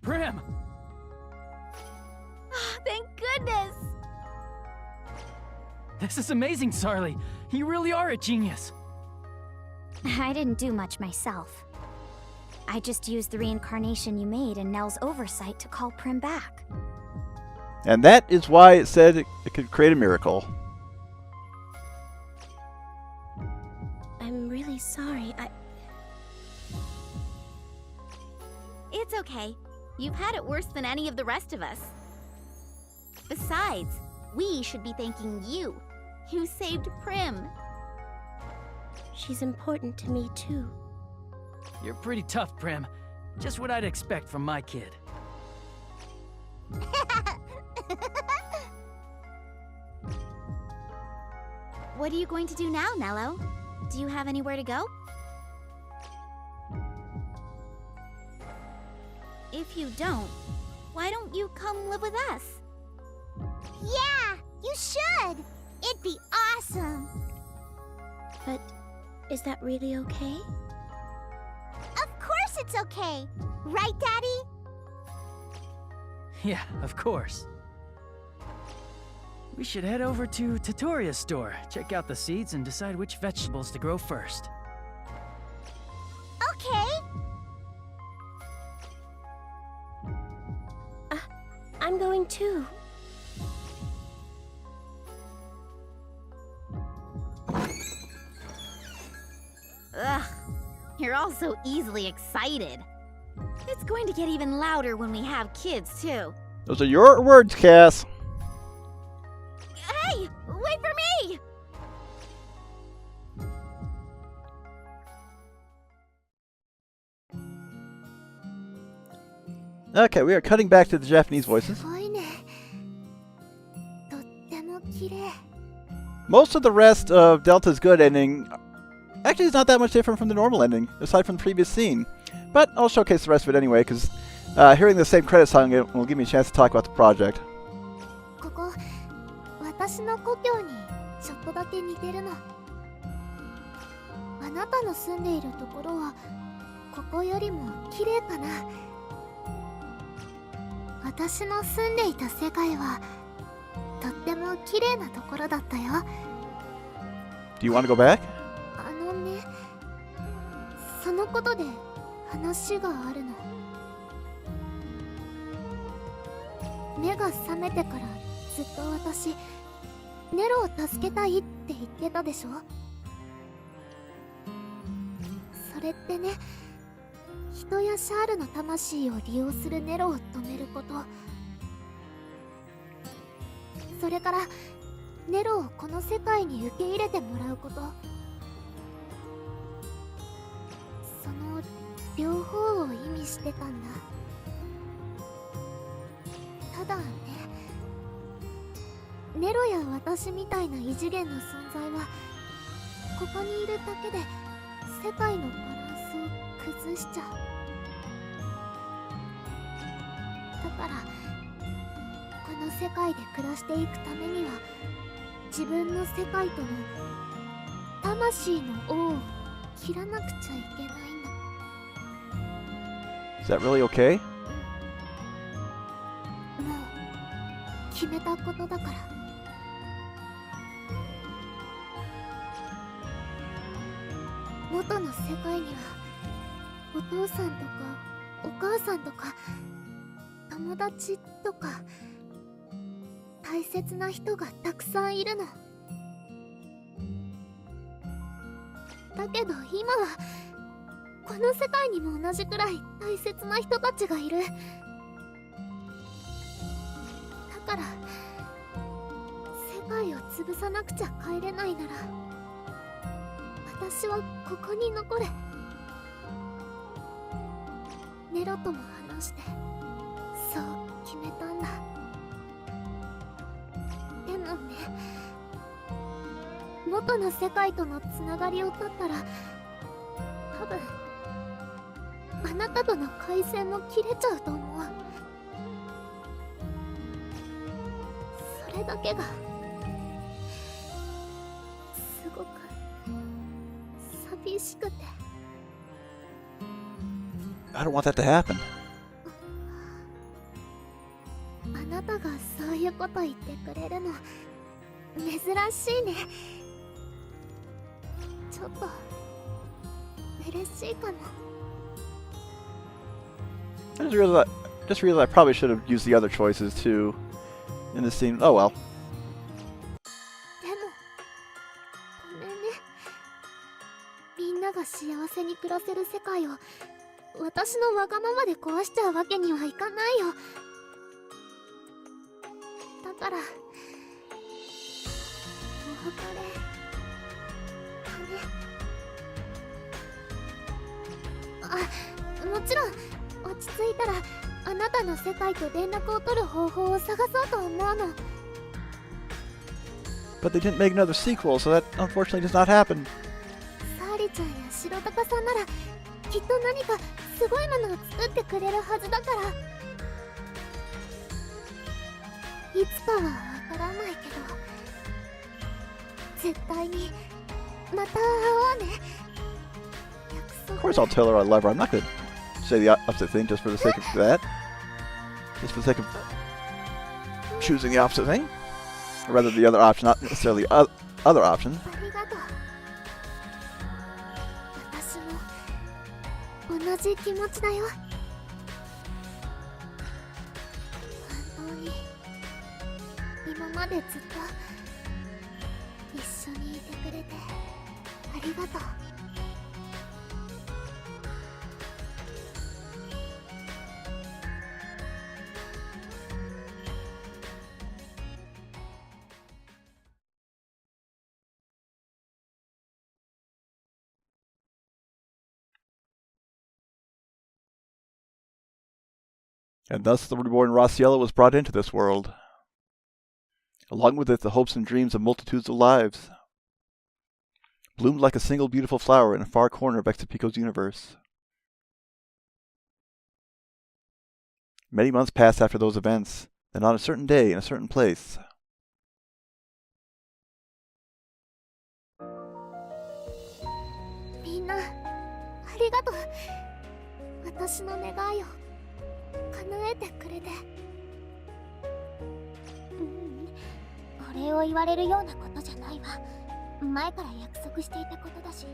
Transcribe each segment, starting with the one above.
Prim! Thank goodness! This is amazing, Sarly. You really are a genius. I didn't do much myself. I just used the reincarnation you made and Nell's oversight to call Prim back. And that is why it said it could create a miracle. I'm really sorry. It's okay. You've had it worse than any of the rest of us. Besides, we should be thanking you. You saved Prim. She's important to me, too. You're pretty tough, Prim. Just what I'd expect from my kid. What are you going to do now, Nello? Do you have anywhere to go? If you don't, why don't you come live with us? Yeah, you should. It'd be awesome. But is that really okay? Of course it's okay. Right, Daddy? Yeah, of course. We should head over to Tutoria's store, check out the seeds, and decide which vegetables to grow first. Okay. I'm going too. Ugh, you're all so easily excited. It's going to get even louder when we have kids, too. Those are your words, Cass. Hey, wait for me! Okay, we are cutting back to the Japanese voices. すごいね。とっても綺麗。 Most of the rest of Delta's good ending actually is not that much different from the normal ending, aside from the previous scene. But I'll showcase the rest of it anyway, because hearing the same credit song will give me a chance to talk about the project. ここ、私の故郷にちょっとだけ似てるの。あなたの住んでいるところは、ここよりも綺麗かな。私の住んでいた世界は、とっても綺麗なところだったよ。Do you want to go back? あのね、そのことで話があるの。目が覚めてからずっと私、ネロを助けたいって言ってたでしょ。それってね、人やシャールの魂を利用するネロを止めること、それからネロをこの世界に受け入れてもらうこと、その両方を意味してたんだ。ただね、ネロや私みたいな異次元の存在はここにいるだけで世界のバランスを崩しちゃう。だからこの世界で暮らしていくためには自分の世界との魂の王を切らなくちゃいけないんだ。 Is that really okay? もう決めたことだから。元の世界にはお父さんとかお母さんとか友達とか大切な人がたくさんいるの。だけど今はこの世界にも同じくらい大切な人たちがいる。だから世界を潰さなくちゃ帰れないなら私はここに残れ。ネロとも話してそう決めたんだ。でもね、元の世界とのつながりを断ったら多分あなたとの回線も切れちゃうと思う。それだけがすごく寂しくて。 I don't want that to happen. こと言ってくれるの珍しいね。ちょっと嬉しいかも。Just realized I probably should have used the other choices too in this scene. Oh well. でもごめんね。みんなが幸せに暮らせる世界を私のわがままで壊しちゃうわけにはいかないよ。だからお別れだね。もちろん落ち着いたらあなたの世界と連絡を取る方法を探そうと思うの。 But they didn't make another sequel, so that unfortunately does not happen. サーリちゃんや白鷹さんならきっと何かすごいものを作ってくれるはずだから。いつかはわからないけど絶対にまた会おうね。 Of course I'll tell her I love her. I'm not going to say the opposite thing just for the sake of that. Just for the sake of choosing the opposite thing. Or rather the other option, not necessarily other option. ありがとう。私も同じ気持ちだよ。本当に今までずっと一緒にいてくれてありがとう。And thus the reborn Rossiella was brought into this world. Along with it, the hopes and dreams of multitudes of lives. Bloomed like a single beautiful flower in a far corner of Exapico's universe. Many months passed after those events, and on a certain day in a certain place. みんなありがとう。私の願いを叶えてくれて。お礼を言われるようなことじゃないわ。前から約束していたことだし。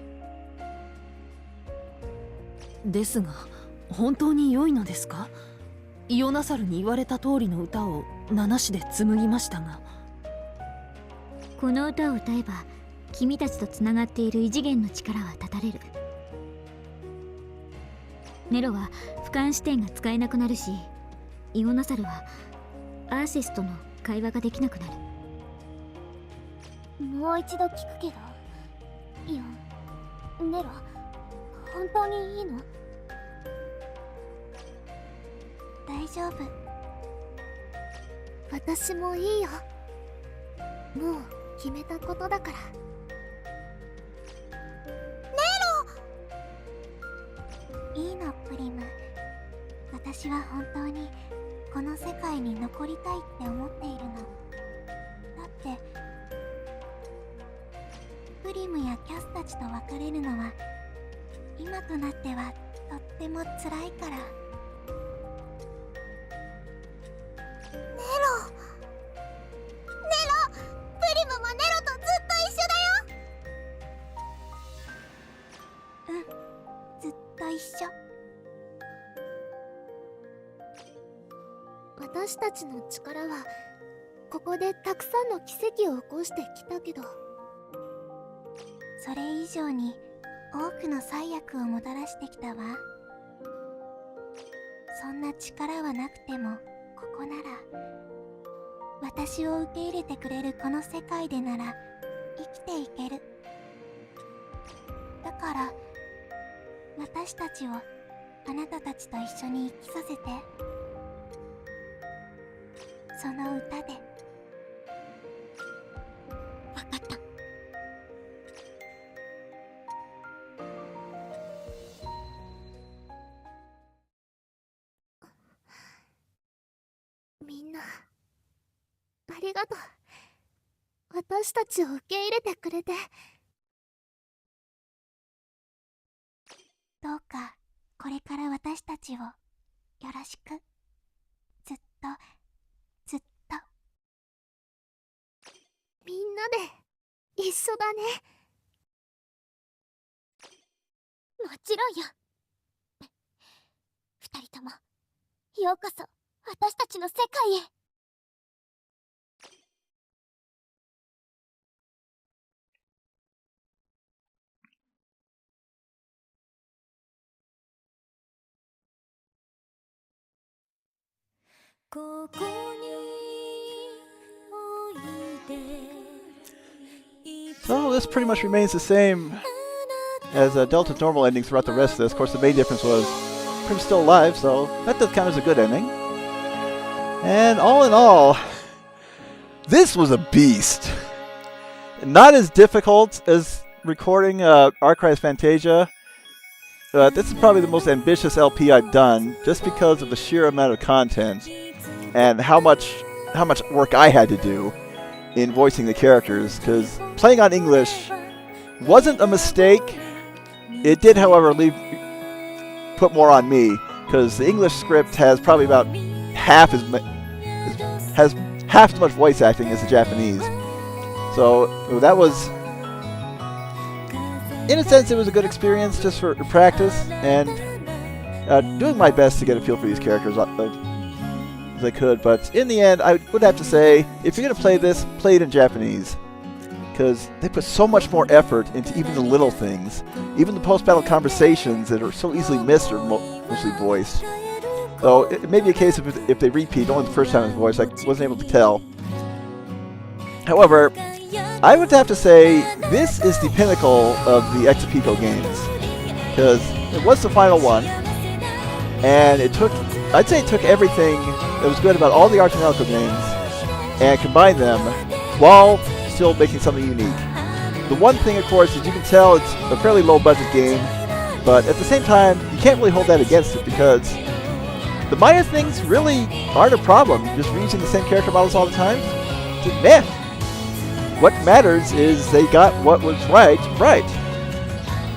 ですが本当に良いのですか？イオナサルに言われた通りの歌を七詞で紡ぎましたが。この歌を歌えば君たちとつながっている異次元の力は断たれる。ネロは俯瞰視点が使えなくなるし、イオナサルはアーセスとの会話ができなくなる。もう一度聞くけど、イオン、ネロ、本当にいいの？大丈夫。私もいいよ。もう決めたことだから。ネロ！いいの、プリム。私は本当にこの世界に残りたいって思っているの。だってプリムやキャスたちと別れるのは今となってはとっても辛いから。ネロ、プリムもネロとずっと一緒だよ。ずっと一緒。私たちの力はここでたくさんの奇跡を起こしてきたけど、それ以上に多くの災悪をもたらしてきたわ。そんな力はなくてもここなら、私を受け入れてくれるこの世界でなら生きていける。だから私たちをあなたたちと一緒に生きさせて。その歌で。わかった。みんなありがとう。私たちを受け入れてくれて。どうかこれから私たちをよろしく。ずっとみんなで一緒だね。もちろんよ。二人ともようこそ私たちの世界へ。ここにおいで。 So this pretty much remains the same as Delta's normal ending throughout the rest of this. Of course, the main difference was Prim's still alive, so that does count as a good ending. And all in all, this was a beast. Not as difficult as recording Archives Fantasia. This is probably the most ambitious LP I've done, just because of the sheer amount of content and how much work I had to do in voicing the characters. Because playing on English wasn't a mistake. It did, however, put more on me, because the English script has probably about half as much voice acting as the Japanese. So that was, in a sense, it was a good experience just for practice and doing my best to get a feel for these characters as I could. But in the end, I would have to say, if you're going to play this, play it in Japanese, because they put so much more effort into even the little things. Even the post-battle conversations that are so easily missed are mostly voiced. So it may be a case of if they repeat, only the first time it's voiced, I wasn't able to tell. However, I would have to say this is the pinnacle of the Exapico games, because it was the final one, and I'd say it took everything that was good about all the Arte Nelco games and combined them while still making something unique. The one thing, of course, is you can tell it's a fairly low-budget game, but at the same time, you can't really hold that against it, because the minor things really aren't a problem. Just reusing the same character models all the time, just meh. What matters is they got what was right.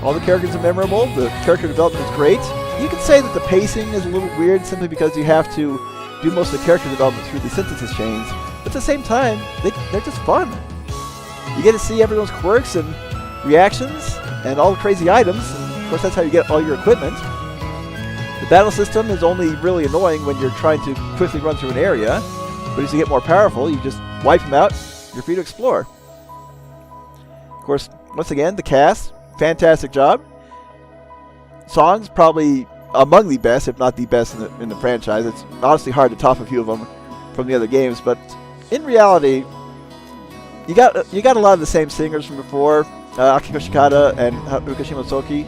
All the characters are memorable, the character development is great. You can say that the pacing is a little weird simply because you have to do most of the character development through the synthesis chains, but at the same time, they're just fun. You get to see everyone's quirks and reactions and all the crazy items, and of course that's how you get all your equipment. The battle system is only really annoying when you're trying to quickly run through an area, but as you get more powerful, you just wipe them out, you're free to explore. Of course, once again, the cast, fantastic job. Songs, probably among the best, if not the best in the franchise. It's honestly hard to top a few of them from the other games, but in reality, you got a lot of the same singers from before, Akiko Shikata and Haruka Shimotoki.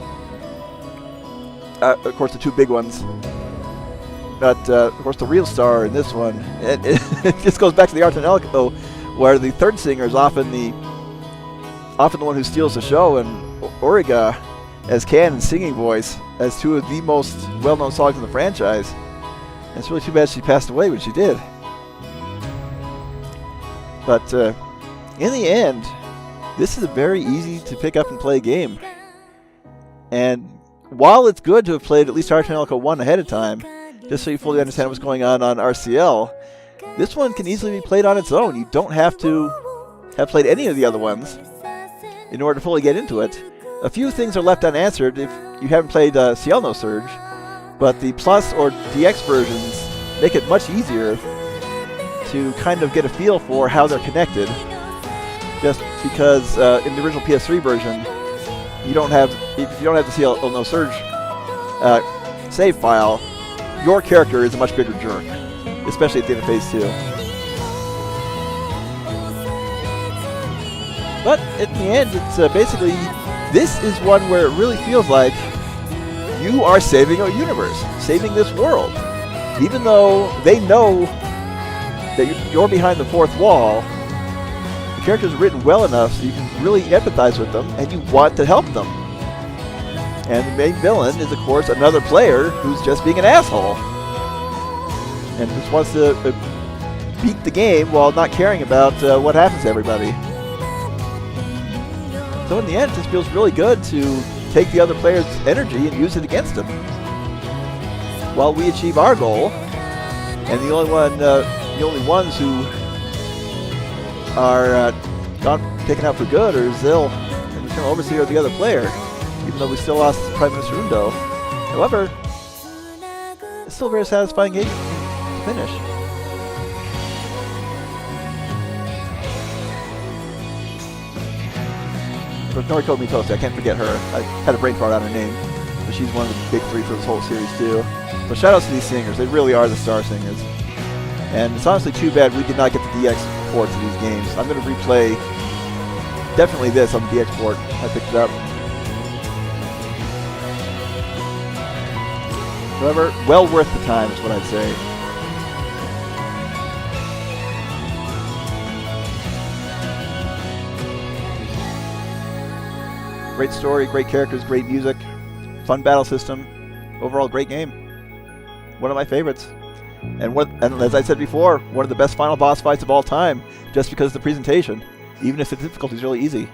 Of course, the two big ones. But, of course, the real star in this one, it just goes back to the Arte Nelco, where the third singer is often the one who steals the show, and Origa as Can and singing voice as two of the most well-known songs in the franchise. And it's really too bad she passed away when she did. But in the end, this is a very easy to pick up and play game. And while it's good to have played at least Arte Nelco 1 ahead of time, just so you fully understand what's going on RCL, this one can easily be played on its own. You don't have to have played any of the other ones in order to fully get into it. A few things are left unanswered if you haven't played CL nosurge, but the Plus or DX versions make it much easier to kind of get a feel for how they're connected, just because in the original PS3 version, if you don't have the CL nosurge save file, your character is a much bigger jerk, especially at the end of Phase 2. But in the end, it's basically, this is one where it really feels like you are saving a universe, saving this world. Even though they know that you're behind the fourth wall, the characters are written well enough so you can really empathize with them and you want to help them. And the main villain is, of course, another player who's just being an asshole and just wants to beat the game while not caring about what happens to everybody. So in the end, it just feels really good to take the other player's energy and use it against them, while we achieve our goal. And the only ones who are taken out for good, or Zil and the overseer of the other player, even though we still lost Prime Minister Undo. However, it's still a very satisfying game to finish. But Noriko Mitose, I can't forget her. I had a brain fart on her name, but she's one of the big three for this whole series too. But shout outs to these singers, they really are the star singers. And it's honestly too bad we did not get the DX ports of these games. I'm going to replay definitely this on the DX port. I picked it up. However, well worth the time is what I'd say. Great story, great characters, great music, fun battle system. Overall, great game. One of my favorites. And as I said before, one of the best final boss fights of all time, just because of the presentation, even if the difficulty is really easy.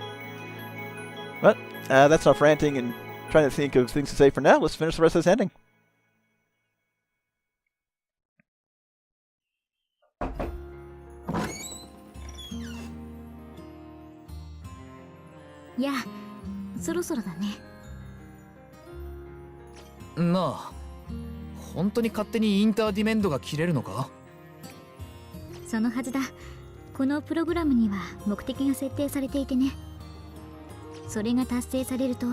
But that's enough ranting and trying to think of things to say for now. Let's finish the rest of this ending. Yeah, そろそろだね。なあ、本当に勝手にインターディメントが切れるのか？そのはずだ。このプログラムには目的が設定されていてね。それが達成されると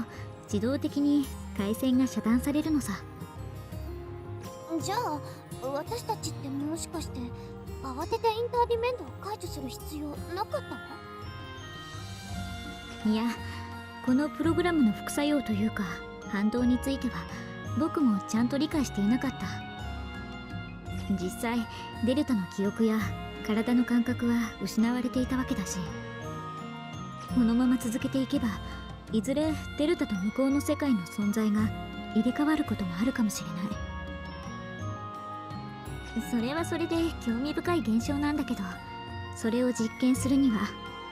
自動的に回線が遮断されるのさ。じゃあ私たちってもしかして慌ててインターディメントを解除する必要なかったの？いや、このプログラムの副作用というか反動については僕もちゃんと理解していなかった。実際デルタの記憶や体の感覚は失われていたわけだし、このまま続けていけばいずれデルタと向こうの世界の存在が入れ替わることもあるかもしれない。それはそれで興味深い現象なんだけど、それを実験するには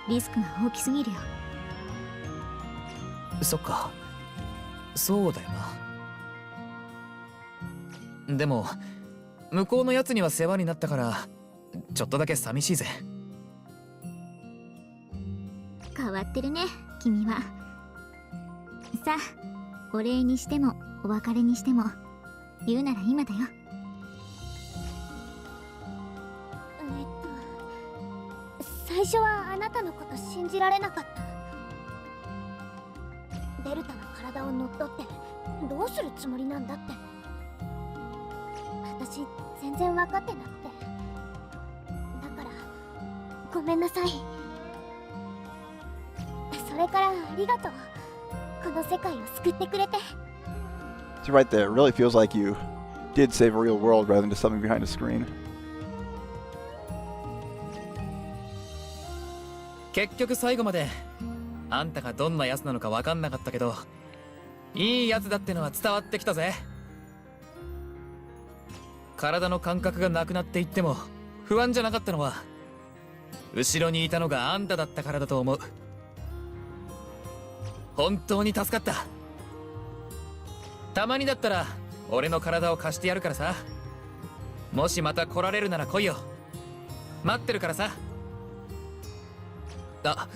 リスクが大きすぎるよ。そっか、そうだよな。でも向こうのやつには世話になったからちょっとだけ寂しいぜ。変わってるね、君は。さあ、お礼にしてもお別れにしても言うなら今だよ。最初はあなたのこと信じられなかった。デルタの体を乗っ取ってどうするつもりなんだって。私全然分かってなくて。だからごめんなさい。それからありがとう。この世界を救ってくれて。You're right there. It really feels like you did save a real world rather than just something behind a screen. 結局最後まであんたがどんなやつなのか分かんなかったけど、いいやつだってのは伝わってきたぜ。体の感覚がなくなっていっても不安じゃなかったのは後ろにいたのがあんただったからだと思う。本当に助かった。たまにだったら俺の体を貸してやるからさ。もしまた来られるなら来いよ。待ってるからさ。あ、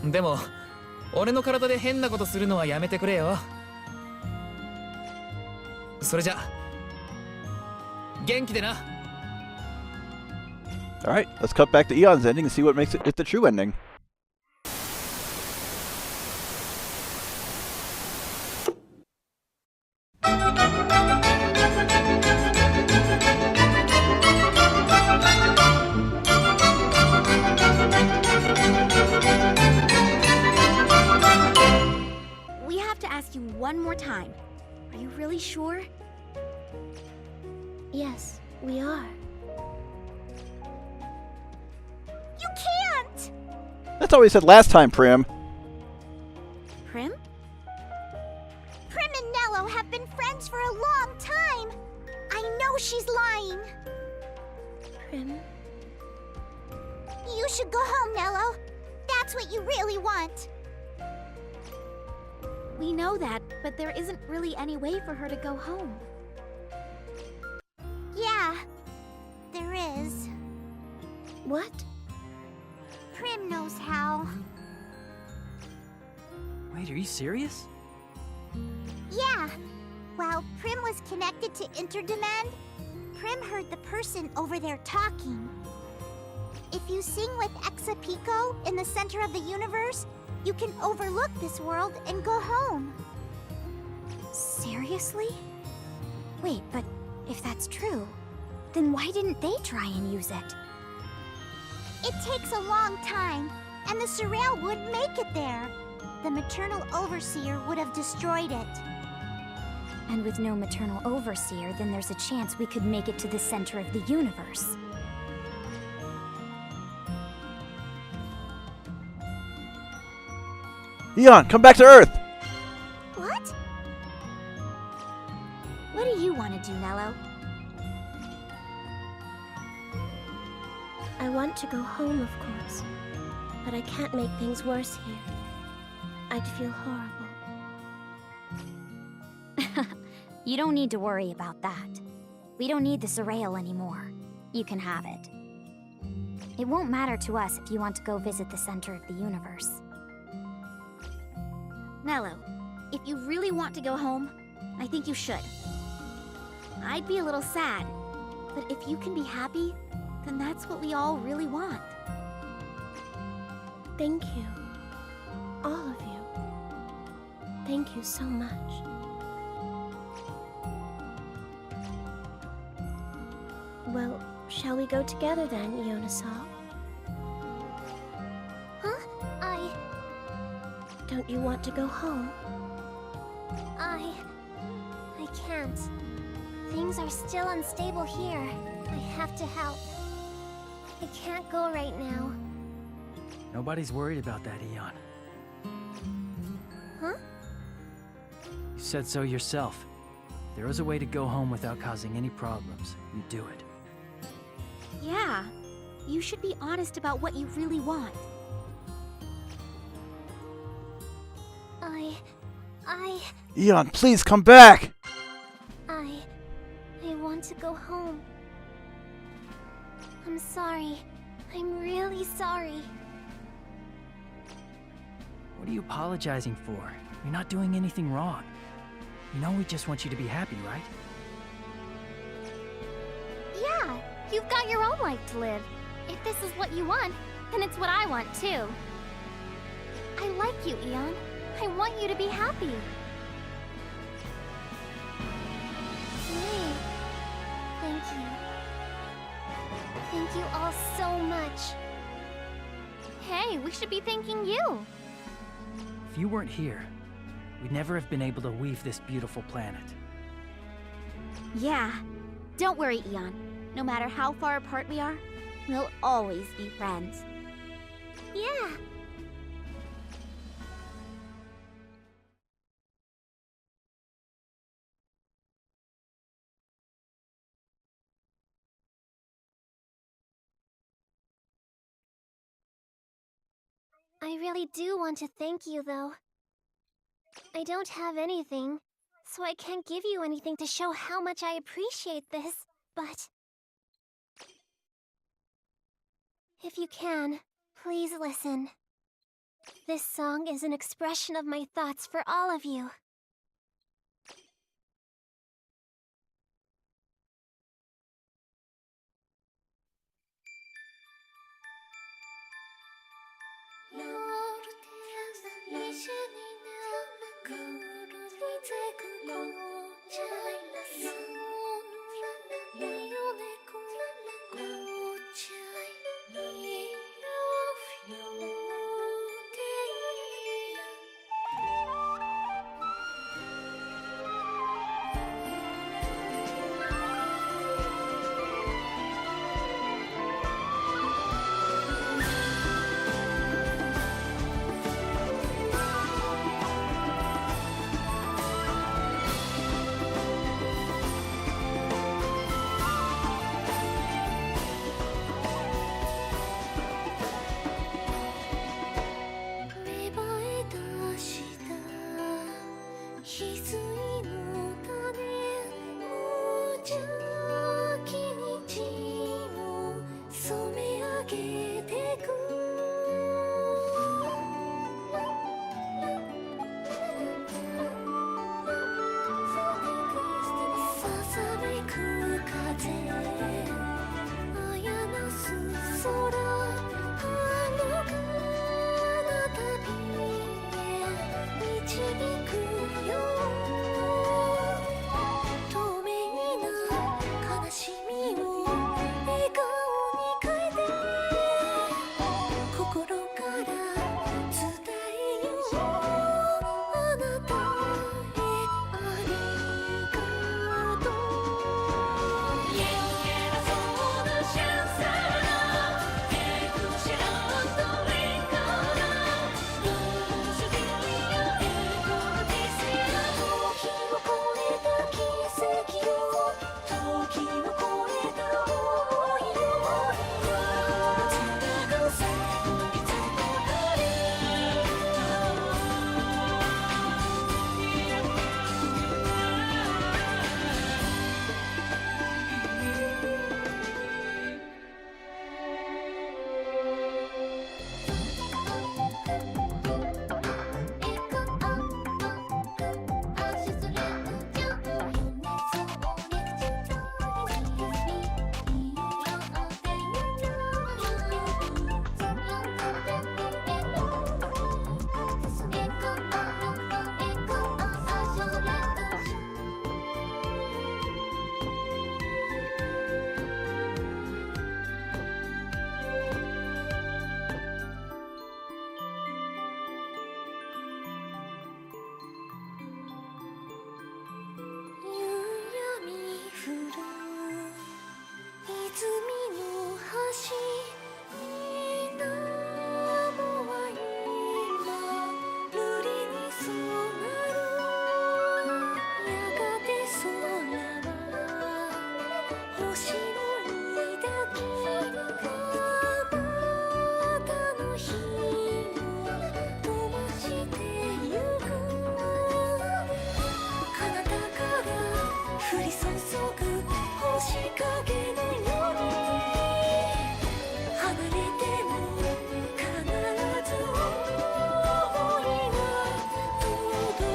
でも俺の体で変なことするのはやめてくれよ。それじゃ元気でな。 Alright, let's cut back to Eon's ending and see what makes it the true ending. We have to ask you one more time. Are you really sure? Yes, we are. You can't! That's all we said last time, Prim. Prim? Prim and Nello have been friends for a long time. I know she's lying. Prim? You should go home, Nello. That's what you really want. We know that, but there isn't really any way for her to go home. Yeah, there is. What? Prim knows how. Wait, are you serious? Yeah. While Prim was connected to Interdemand, Prim heard the person over there talking. If you sing with Exapico in the center of the universe, you can overlook this world and go home. Seriously? Wait, but if that's true, then why didn't they try and use it? It takes a long time, and the Surreal wouldn't make it there. The Maternal Overseer would have destroyed it. And with no maternal overseer, then there's a chance we could make it to the center of the universe. Eon, come back to Earth! What? What do you want to do, Nello? I want to go home, of course. But I can't make things worse here. I'd feel horrible. You don't need to worry about that. We don't need the Surreal anymore. You can have it. It won't matter to us if you want to go visit the center of the universe. Nello, if you really want to go home, I think you should. I'd be a little sad, but if you can be happy, then that's what we all really want. Thank you. All of you. Thank you so much. Well, shall we go together then, Ionasaur? Huh? Don't you want to go home? I can't. Things are still unstable here. I have to help. I can't go right now. Nobody's worried about that, Eon. Huh? You said so yourself. If there was a way to go home without causing any problems, you'd do it. Yeah, you should be honest about what you really want. Eon, please come back! I want to go home. I'm sorry. I'm really sorry. What are you apologizing for? You're not doing anything wrong. You know we just want you to be happy, right? Yeah, you've got your own life to live. If this is what you want, then it's what I want too. I like you, Eon. I want you to be happy. Yay. Thank you. Thank you all so much. Hey, we should be thanking you. If you weren't here, we'd never have been able to weave this beautiful planet. Yeah. Don't worry, Eon. No matter how far apart we are, we'll always be friends. Yeah. I really do want to thank you, though. I don't have anything, so I can't give you anything to show how much I appreciate this, but... if you can, please listen. This song is an expression of my thoughts for all of you.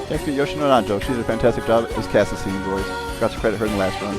Thank you, Yoshino Nanjo. She did a fantastic job as Cass's singing voice. Forgot to credit her in the last run.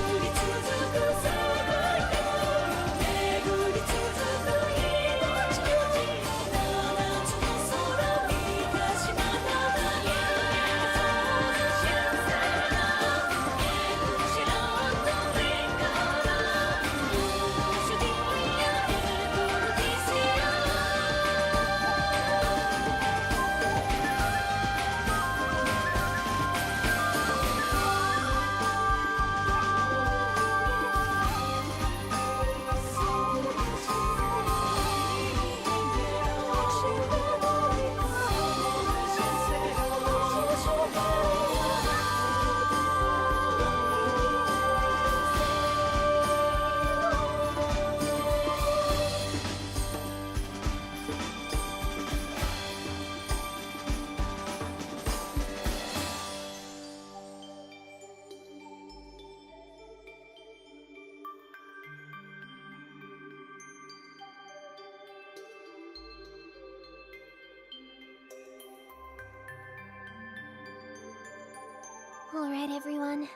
Alright, everyone.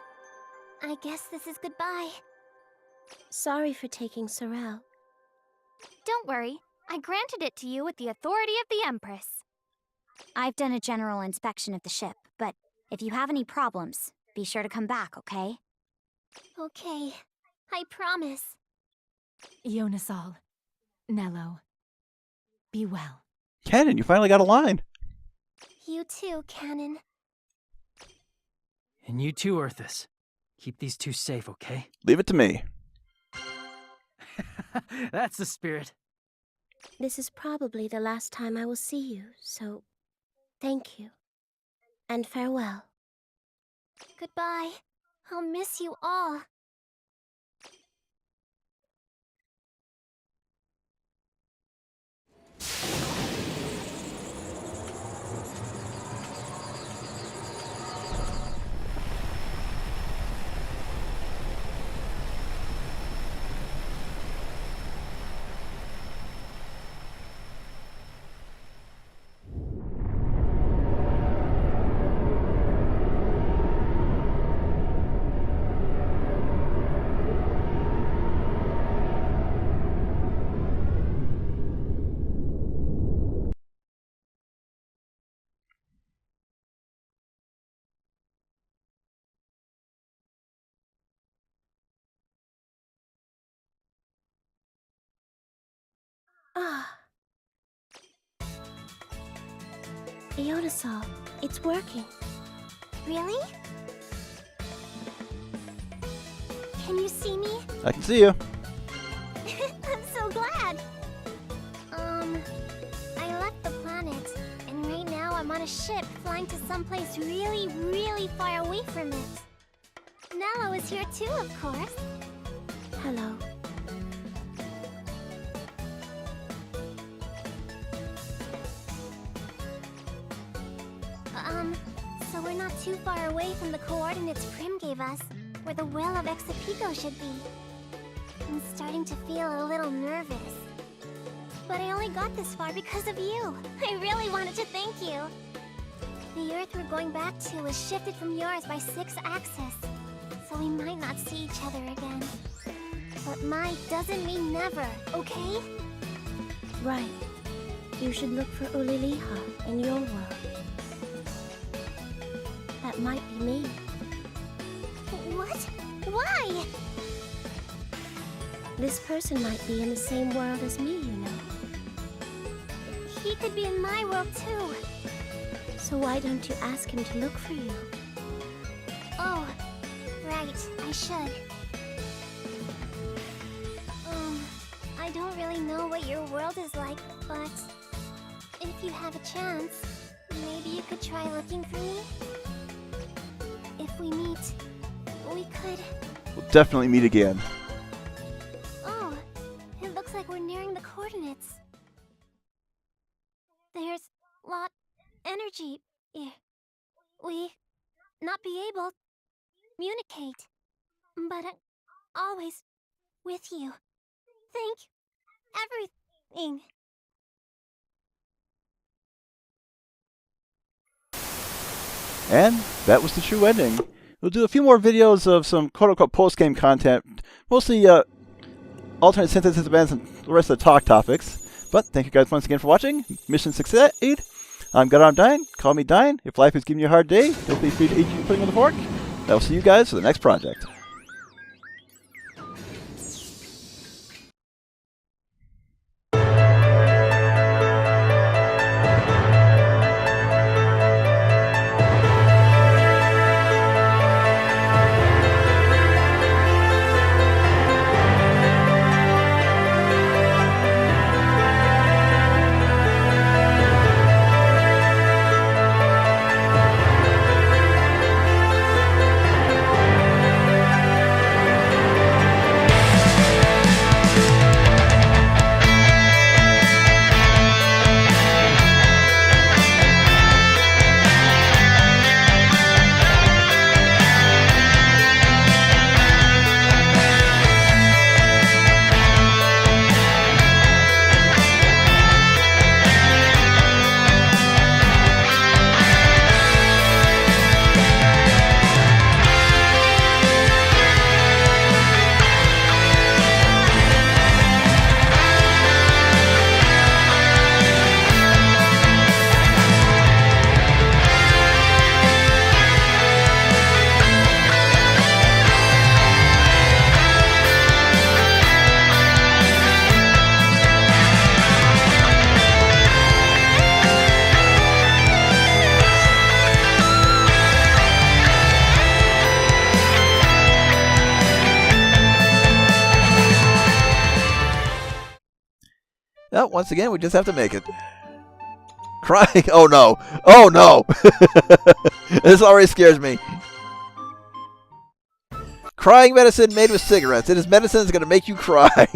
I guess this is goodbye. Sorry for taking Sorrel. Don't worry. I granted it to you with the authority of the Empress. I've done a general inspection of the ship, but if you have any problems, be sure to come back, okay? Okay, I promise. Yonasal, Nello, be well. Canon, you finally got a line. You too, Canon. And you too, Earthus. Keep these two safe, okay? Leave it to me. That's the spirit. This is probably the last time I will see you, so thank you. And farewell. Goodbye. I'll miss you all. Ah. Yonasal, it's working. Really? Can you see me? I can see you. I'm so glad. I left the planet, and right now I'm on a ship flying to someplace really, really far away from it. Nello is here too, of course. Hello. So we're not too far away from the coordinates Prim gave us, where the well of Exapico should be. I'm starting to feel a little nervous. But I only got this far because of you. I really wanted to thank you. The Earth we're going back to was shifted from yours by 6 axis, so we might not see each other again. But might doesn't mean never, okay? Right. You should look for Uliliha in your world. That might be me. What? Why? This person might be in the same world as me, you know. He could be in my world too. So why don't you ask him to look for you? Oh, right, I should. I don't really know what your world is like, but if you have a chance, maybe you could try looking for me? If we meet, we could... We'll definitely meet again. Oh, it looks like we're nearing the coordinates. There's lot energy here. We not be able to communicate. But always with you. Thank everything. And that was the true ending. We'll do a few more videos of some quote-unquote post-game content, mostly alternate synthesis events and the rest of the talk topics. But thank you guys once again for watching. Mission succeed. I'm Gunarm Dyne. Call me Dyne. If life is giving you a hard day, don't be free to eat you putting on the fork. I will see you guys for the next project. Oh, once again, we just have to make it. Crying? Oh no! Oh no! This already scares me. Crying medicine made with cigarettes. It is medicine that's going to make you cry.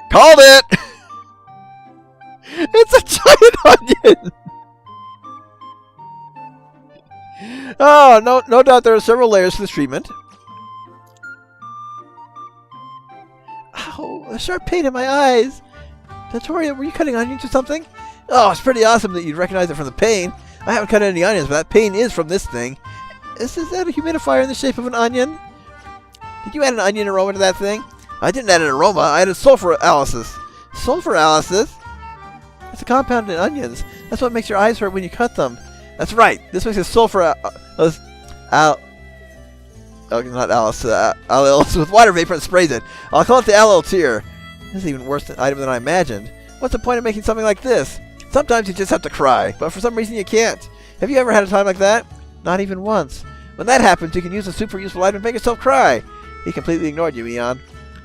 Called it! It's a giant onion! Oh, no doubt there are several layers to this treatment. Ow, a sharp pain in my eyes. Victoria, were you cutting onions or something? Oh, it's pretty awesome that you'd recognize it from the pain. I haven't cut any onions, but that pain is from this thing. Is that a humidifier in the shape of an onion? Did you add an onion aroma to that thing? I didn't add an aroma. I added sulfuralysis. Sulfuralysis? It's a compound in onions. That's what makes your eyes hurt when you cut them. That's right. This makes a not Alice. Alice with water vapor and sprays it. I'll call it the aloe tear. This is even worse item than I imagined. What's the point of making something like this? Sometimes you just have to cry, but for some reason you can't. Have you ever had a time like that? Not even once. When that happens, you can use a super useful item to make yourself cry. He completely ignored you, Eon.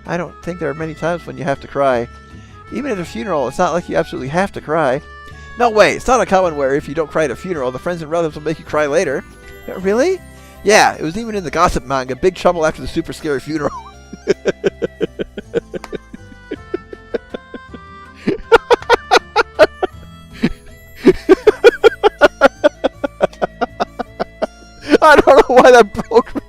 I don't think there are many times when you have to cry. Even at a funeral, it's not like you absolutely have to cry. No way, it's not uncommon where if you don't cry at a funeral, the friends and relatives will make you cry later. Really? Yeah, it was even in the gossip manga, Big Trouble After the Super Scary Funeral. I don't know why that broke me.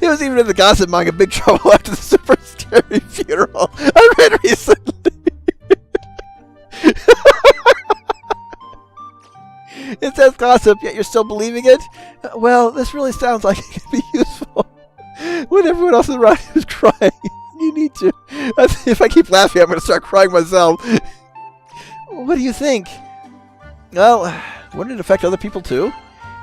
It was even in the gossip manga Big Trouble After the Super Scary Funeral I read recently. It says gossip, yet you're still believing it? Well, this really sounds like it could be useful when everyone else around you is crying. You need to. If I keep laughing, I'm going to start crying myself. What do you think? Well, wouldn't it affect other people too?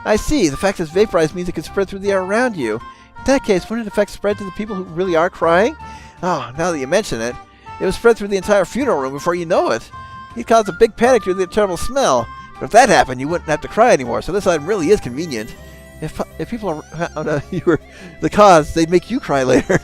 I see. The fact that it's vaporized means it can spread through the air around you. In that case, wouldn't it affect spread to the people who really are crying? Oh, now that you mention it, it would spread through the entire funeral room before you know it. You'd cause a big panic due to the terrible smell. But if that happened, you wouldn't have to cry anymore, so this item really is convenient. If people are, you were the cause, they'd make you cry later.